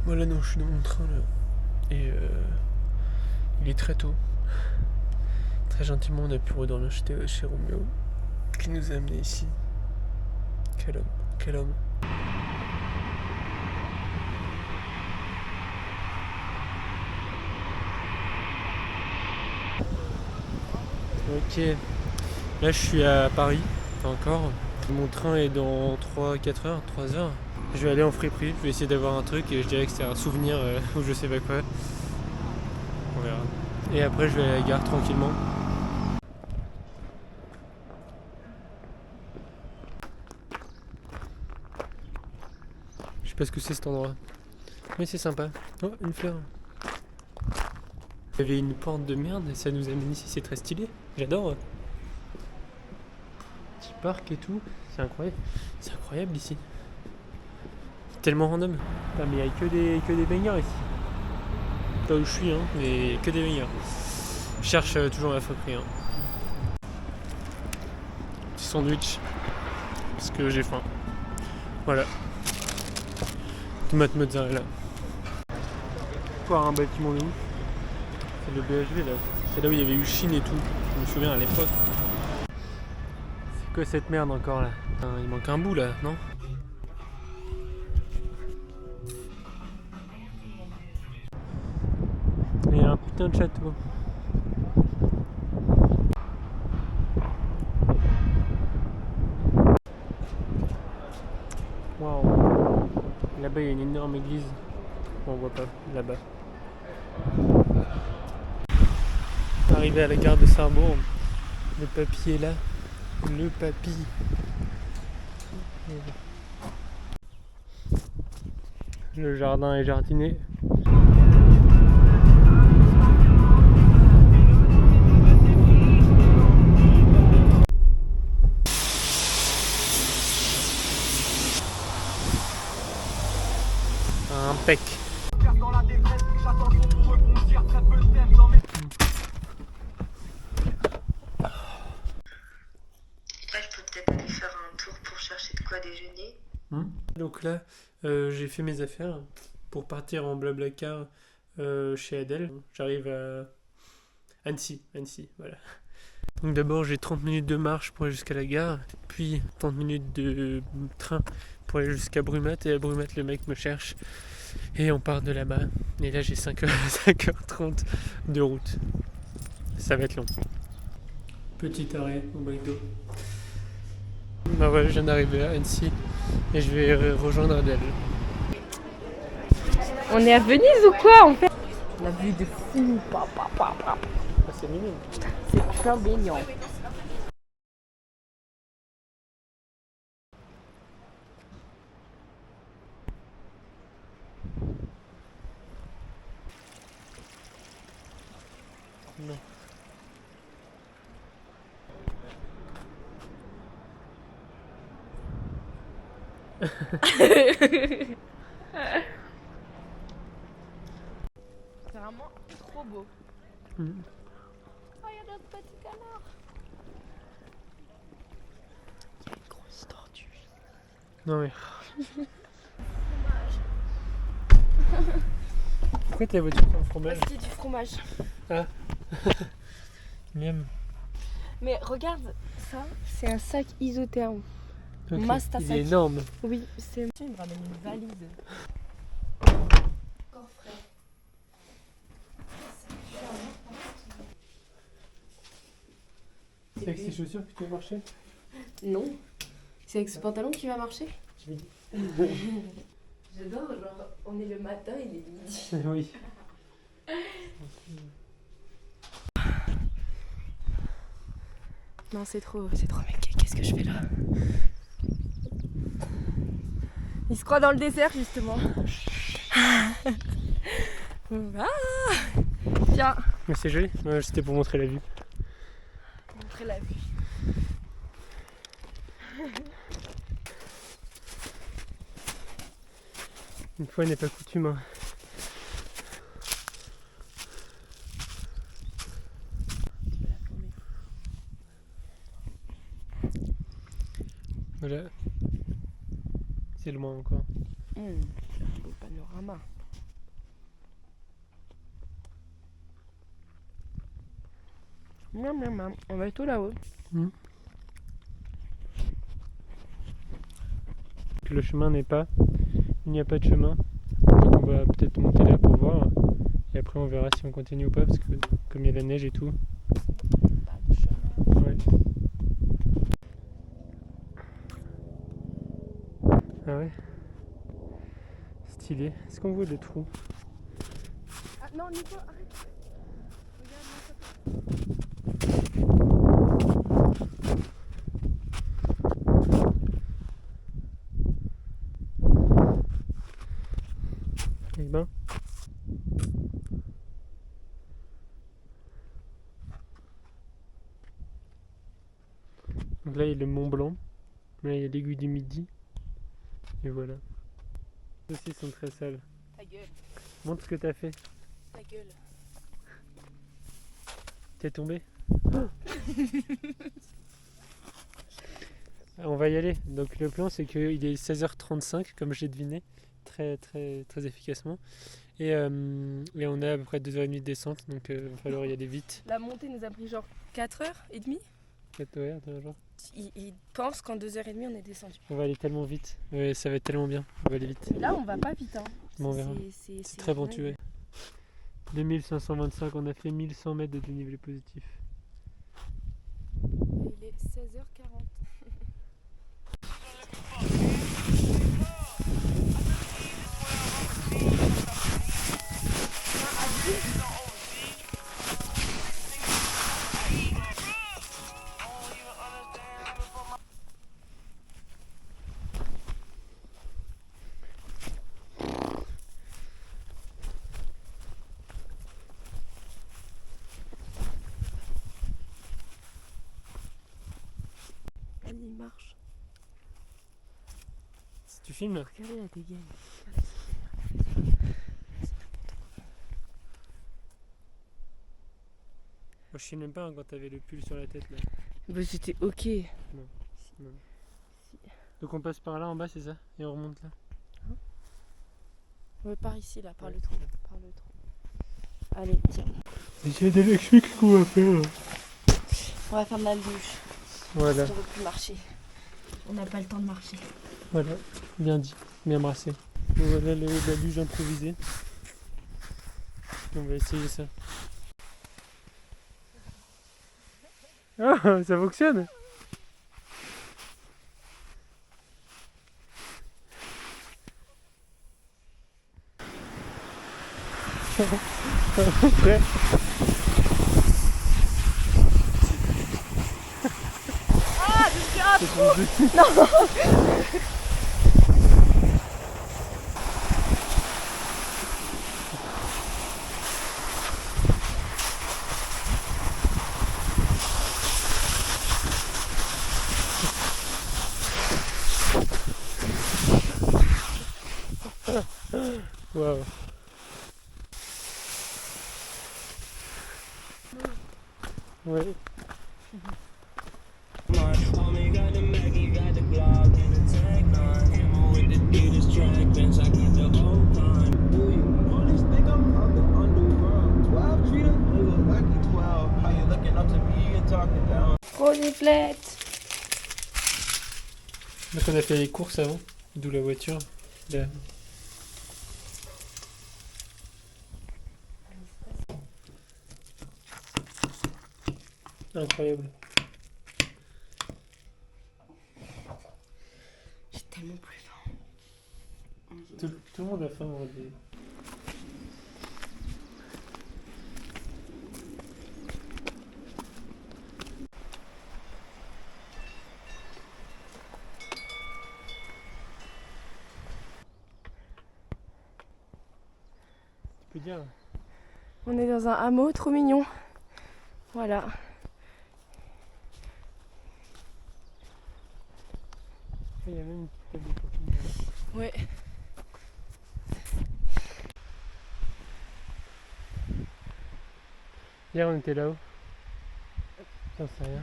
Voilà, non, je suis dans mon train là. Et il est très tôt. Très gentiment, on a pu redormir chez Roméo, qui nous a amenés ici. Quel homme, quel homme. Ok, là je suis à Paris, encore. Mon train est dans 3-4 heures, 3 heures. Je vais aller en friperie, je vais essayer d'avoir un truc et je dirais que c'est un souvenir ou je sais pas quoi. On verra. Et après je vais à la gare tranquillement. Je sais pas ce que c'est cet endroit. Mais c'est sympa. Oh, une fleur. Il y avait une porte de merde et ça nous amène ici, c'est très stylé. J'adore. Petit parc et tout. C'est incroyable. C'est incroyable ici. Tellement random. Putain, mais il n'y a que des baigneurs ici. Pas où je suis, hein, mais que des baigneurs. Je cherche toujours la friperie. Hein. Petit sandwich. Parce que j'ai faim. Voilà. Tomate mozzarella. Voir un bâtiment de ouf. C'est le BHV là. C'est là où il y avait eu Chine et tout. Je me souviens à l'époque. C'est quoi cette merde encore là? Il manque un bout là, non? Il y a un putain de château. Waouh. Là-bas il y a une énorme église. On voit pas là-bas. Arrivé à la gare de Sarrebourg, le papy est là. Le papy. Le jardin est jardiné. Impec. Donc là, j'ai fait mes affaires pour partir en Blablacar chez Adèle. J'arrive à Annecy, voilà. Donc d'abord j'ai 30 minutes de marche pour aller jusqu'à la gare, puis 30 minutes de train pour aller jusqu'à Brumath, et à Brumath le mec me cherche et on part de là-bas. Et là j'ai 5h30 de route. Ça va être long. Petit arrêt au McDo. Bah voilà, je viens d'arriver à Annecy et je vais rejoindre Adèle. On est à Venise ou quoi en fait? La vue de fou, Ah, c'est mignon. c'est trop mignon. Non. C'est vraiment trop beau. Oh, il y a d'autres petits canards. Il y a une grosse tortue. Non mais. Pourquoi ta voiture sans fromage? Parce qu'il y a du fromage. Ah. Miam. Mais regarde, ça, c'est un sac isotherme. Okay. Masta Il sac. est énorme. Oui, c'est. Il me ramène une valise. Coffret. C'est avec ces chaussures que tu veux marcher? Non. C'est avec ce pantalon que tu vas marcher? Oui. J'adore, genre, on est le matin, il est midi. Oui. Non, c'est trop mec, qu'est-ce que je fais là? Il se croit dans le désert justement. Ah tiens. Mais c'est joli. Ouais, c'était pour montrer la vue. Montrer la vue. Une fois n'est pas coutume. Hein. Voilà. C'est loin encore. C'est un beau panorama. Miam, miam, miam. On va être tout là-haut. Le chemin n'est pas. Il n'y a pas de chemin. Donc on va peut-être monter là pour voir. Et après on verra si on continue ou pas parce que comme il y a la neige et tout. Pas de chemin. Ouais. Ah ouais. Stylé. Est-ce qu'on voit le trou? Ah non, Nico, arrête. Eh ben. Donc là il y a le Mont Blanc. Là il y a l'aiguille du Midi. Et voilà. Ceux aussi sont très sales. Ta gueule, Montre ce que t'as fait. ta gueule. T'es tombé? On va y aller. Donc le plan c'est qu'il est 16h35 comme j'ai deviné. Très très très efficacement. Et on a à peu près 2h30 de descente. Donc il va falloir y aller vite. La montée nous a pris genre 4h30. 4 ouais, attends, genre. Il pense qu'en 2h30 on est descendu. On va aller tellement vite. Ouais, ça va être tellement bien. On va aller vite. Mais là on va pas vite hein. Bon, on verra. C'est très bon, tu vois. 2525, on a fait 1100 mètres de dénivelé positif. Il est 16h40. Il marche. Si tu filmes là. Regardez la dégaine. Moi je filme même pas hein, quand t'avais le pull sur la tête là. Bah c'était ok. Donc on passe par là en bas, c'est ça? Et on remonte là. Ouais, par ici là, par Ouais. le trou. Par le trou. Allez, tiens. J'ai des explique ce qu'on va faire. On va faire de la douche. Voilà, On veut plus marcher. On n'a pas le temps de marcher. voilà. Bien dit, bien brassé. Bon, voilà la luge improvisée. On va essayer ça. Ah, ça fonctionne! Prêt? Ah, je suis un Waouh! Ouais. Reniflette. Donc on a fait les courses avant, d'où la voiture. Là. Incroyable. J'ai tellement plus faim. Tout le monde a faim aujourd'hui. Tu peux dire? On est dans un hameau trop mignon. Voilà. Il y a même une petite table de camping. Ouais. Hier on était là-haut. J'en sais rien.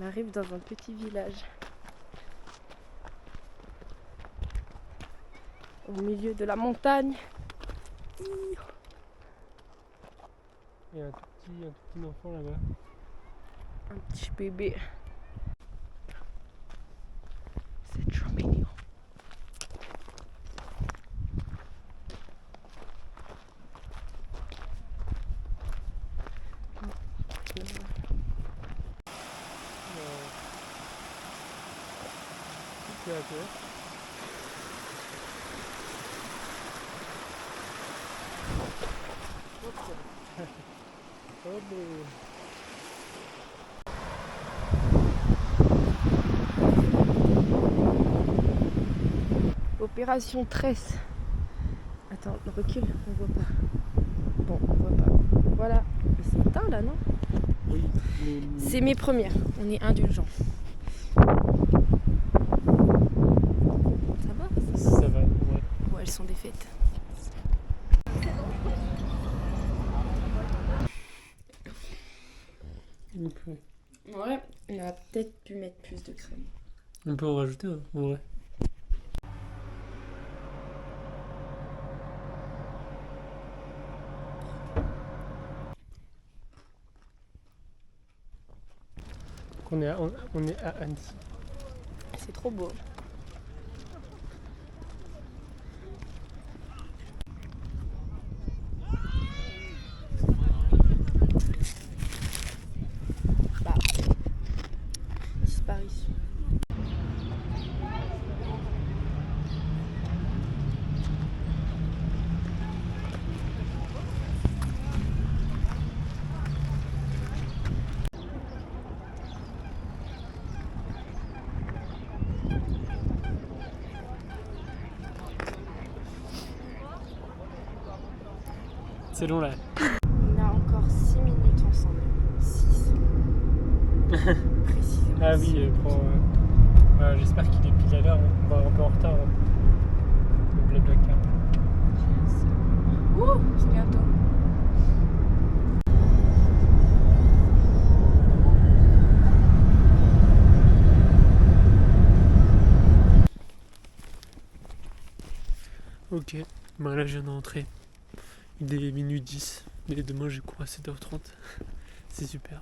On arrive dans un petit village. Au milieu de la montagne. Il y a un tout petit enfant là-bas. Un petit bébé. C'est trop mignon. C'est à toi. Oh, mais... Opération tresse. Attends, recule, on voit pas. Bon, on voit pas. Voilà. Mais c'est éteint là, non? Oui, C'est mes premières. On est indulgents. Ça va? Ça va, ouais. Bon, elles sont défaites. Ouais, on a peut-être pu mettre plus de crème. On peut en rajouter, hein, en vrai. On est à Annecy. C'est trop beau. Bah, disparition. C'est long là. On a encore 6 minutes ensemble. 6. Précisément. Ah oui, j'espère qu'il est pile à l'heure. On va un peu en retard. Le Blablacar. Ouh, c'est bientôt. Ok, ben là je viens d'entrer. Il est minuit 10. Et demain j'ai cours à 7h30. C'est super.